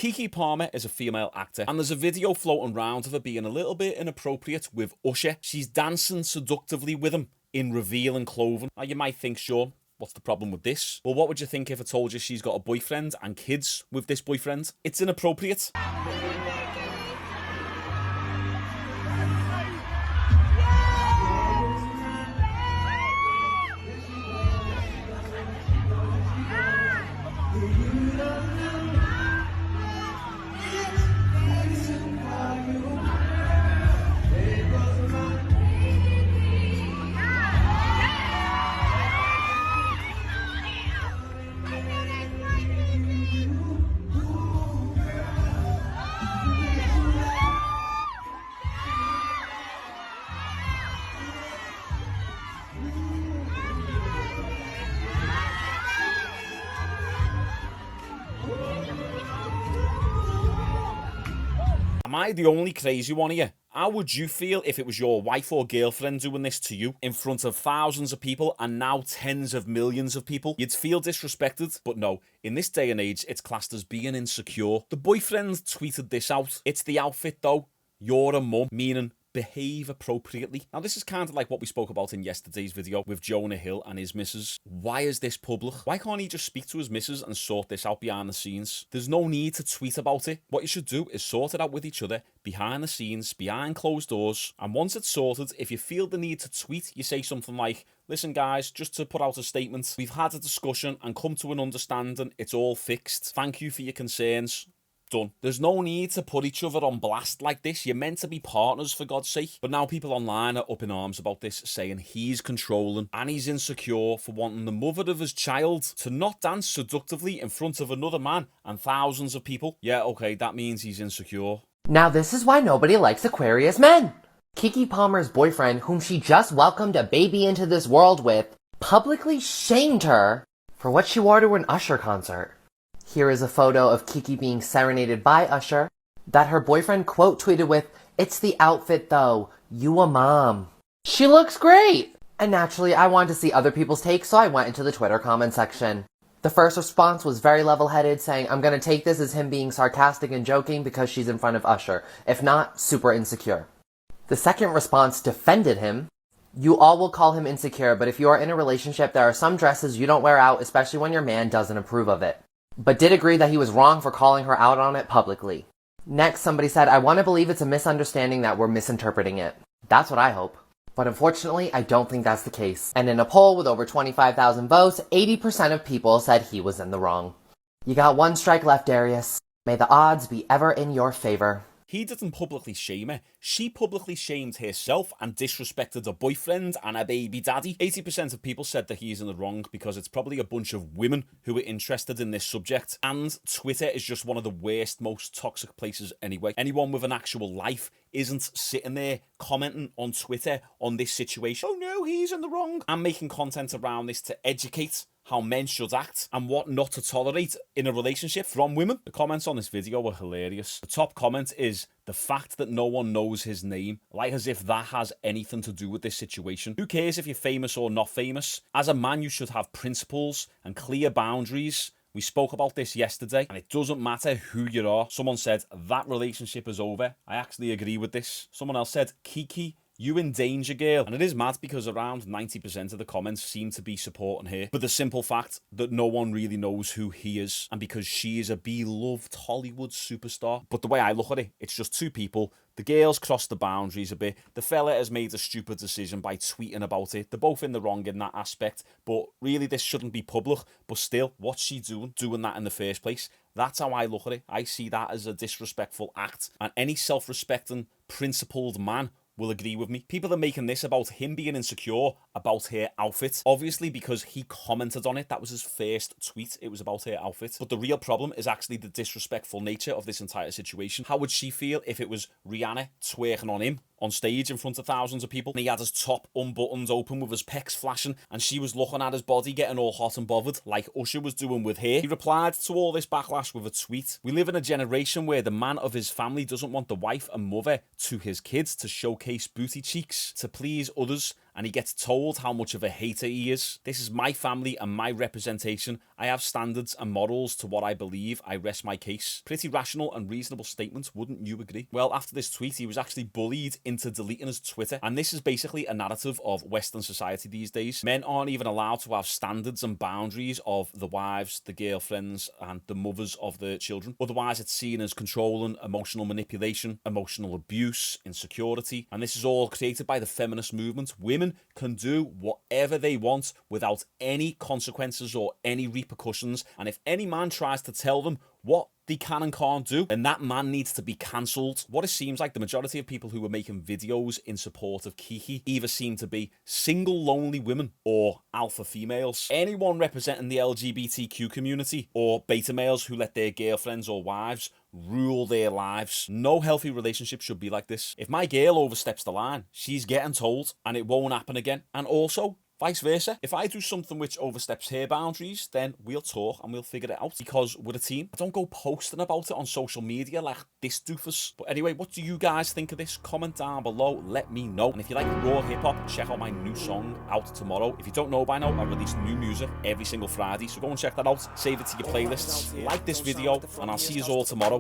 Keke Palmer is a female actor, and there's a video floating around of her being a little bit inappropriate with Usher. She's dancing seductively with him in revealing clothing. Now you might think, Shaun, what's the problem with this? Well, what would you think if I told you she's got a boyfriend and kids with this boyfriend? It's inappropriate. Am I the only crazy one here? How would you feel if it was your wife or girlfriend doing this to you in front of thousands of people and now tens of millions of people? You'd feel disrespected, but no, in this day and age, it's classed as being insecure. The boyfriend tweeted this out. It's the outfit though. You're a mum, meaning behave appropriately. Now this is kind of like what we spoke about in yesterday's video with Jonah Hill and his missus. Why is this public? Why can't he just speak to his missus and sort this out behind the scenes? There's no need to tweet about it. What you should do is sort it out with each other behind the scenes, behind closed doors. And once it's sorted, if you feel the need to tweet, you say something like, listen guys, just to put out a statement, we've had a discussion and come to an understanding. It's all fixed. Thank you for your concerns. Done. There's no need to put each other on blast like this. You're meant to be partners, for God's sake. But now people online are up in arms about this, saying he's controlling and he's insecure for wanting the mother of his child to not dance seductively in front of another man and thousands of people. Yeah, okay, that means he's insecure. Now this is why nobody likes Aquarius men. Keke Palmer's boyfriend, whom she just welcomed a baby into this world with, publicly shamed her for what she wore to an Usher concert. Here is a photo of Keke being serenaded by Usher that her boyfriend quote tweeted with, "It's the outfit though, you a mom." She looks great! And naturally, I wanted to see other people's takes, so I went into the Twitter comment section. The first response was very level-headed, saying, I'm gonna take this as him being sarcastic and joking because she's in front of Usher. If not, super insecure. The second response defended him. You all will call him insecure, but if you are in a relationship, there are some dresses you don't wear out, especially when your man doesn't approve of it. But did agree that he was wrong for calling her out on it publicly. Next, somebody said, I want to believe it's a misunderstanding that we're misinterpreting it. That's what I hope. But unfortunately, I don't think that's the case. And in a poll with over 25,000 votes, 80% of people said he was in the wrong. You got one strike left, Darius. May the odds be ever in your favor. He didn't publicly shame her. She publicly shamed herself and disrespected her boyfriend and her baby daddy. 80% of people said that he's in the wrong because it's probably a bunch of women who are interested in this subject. And Twitter is just one of the worst, most toxic places anyway. Anyone with an actual life isn't sitting there commenting on Twitter on this situation. Oh no, he's in the wrong. I'm making content around this to educate how men should act and what not to tolerate in a relationship from women. The comments on this video were hilarious. The top comment is the fact that no one knows his name, like as if that has anything to do with this situation. Who cares if you're famous or not famous? As a man, you should have principles and clear boundaries. We spoke about this yesterday, and it doesn't matter who you are. Someone said, that relationship is over. I actually agree with this. Someone else said, Keke, you in danger, girl. And it is mad because around 90% of the comments seem to be supporting her for the simple fact that no one really knows who he is and because she is a beloved Hollywood superstar. But the way I look at it, it's just two people. The girl's crossed the boundaries a bit. The fella has made a stupid decision by tweeting about it. They're both in the wrong in that aspect. But really, this shouldn't be public. But still, what's she doing that in the first place? That's how I look at it. I see that as a disrespectful act. And any self-respecting, principled man will agree with me. People are making this about him being insecure about her outfit. Obviously, because he commented on it. That was his first tweet. It was about her outfit. But the real problem is actually the disrespectful nature of this entire situation. How would she feel if it was Rihanna twerking on him on stage in front of thousands of people, and he had his top unbuttoned open with his pecs flashing, and she was looking at his body getting all hot and bothered like Usher was doing with her? He replied to all this backlash with a tweet. We live in a generation where the man of his family doesn't want the wife and mother to his kids to showcase booty cheeks, to please others, and he gets told how much of a hater he is. This is my family and my representation. I have standards and morals to what I believe. I rest my case. Pretty rational and reasonable statement, wouldn't you agree? Well, after this tweet, he was actually bullied into deleting his Twitter, and this is basically a narrative of Western society these days. Men aren't even allowed to have standards and boundaries of the wives, the girlfriends, and the mothers of the children. Otherwise, it's seen as controlling, emotional manipulation, emotional abuse, insecurity, and this is all created by the feminist movement. Women can do whatever they want without any consequences or any repercussions, and if any man tries to tell them what they can and can't do, then that man needs to be cancelled. What it seems like, the majority of people who are making videos in support of Kiki either seem to be single lonely women or alpha females. Anyone representing the LGBTQ community, or beta males who let their girlfriends or wives rule their lives. No healthy relationship should be like this. If my girl oversteps the line, she's getting told, and it won't happen again. And also, vice versa. If I do something which oversteps her boundaries, then we'll talk and we'll figure it out, because we're a team. I don't go posting about it on social media like this doofus. But anyway, what do you guys think of this? Comment down below, let me know. And if you like raw hip-hop, check out my new song out tomorrow. If you don't know by now, I release new music every single Friday, so go and check that out. Save it to your playlists. Like this video, and I'll see you all tomorrow.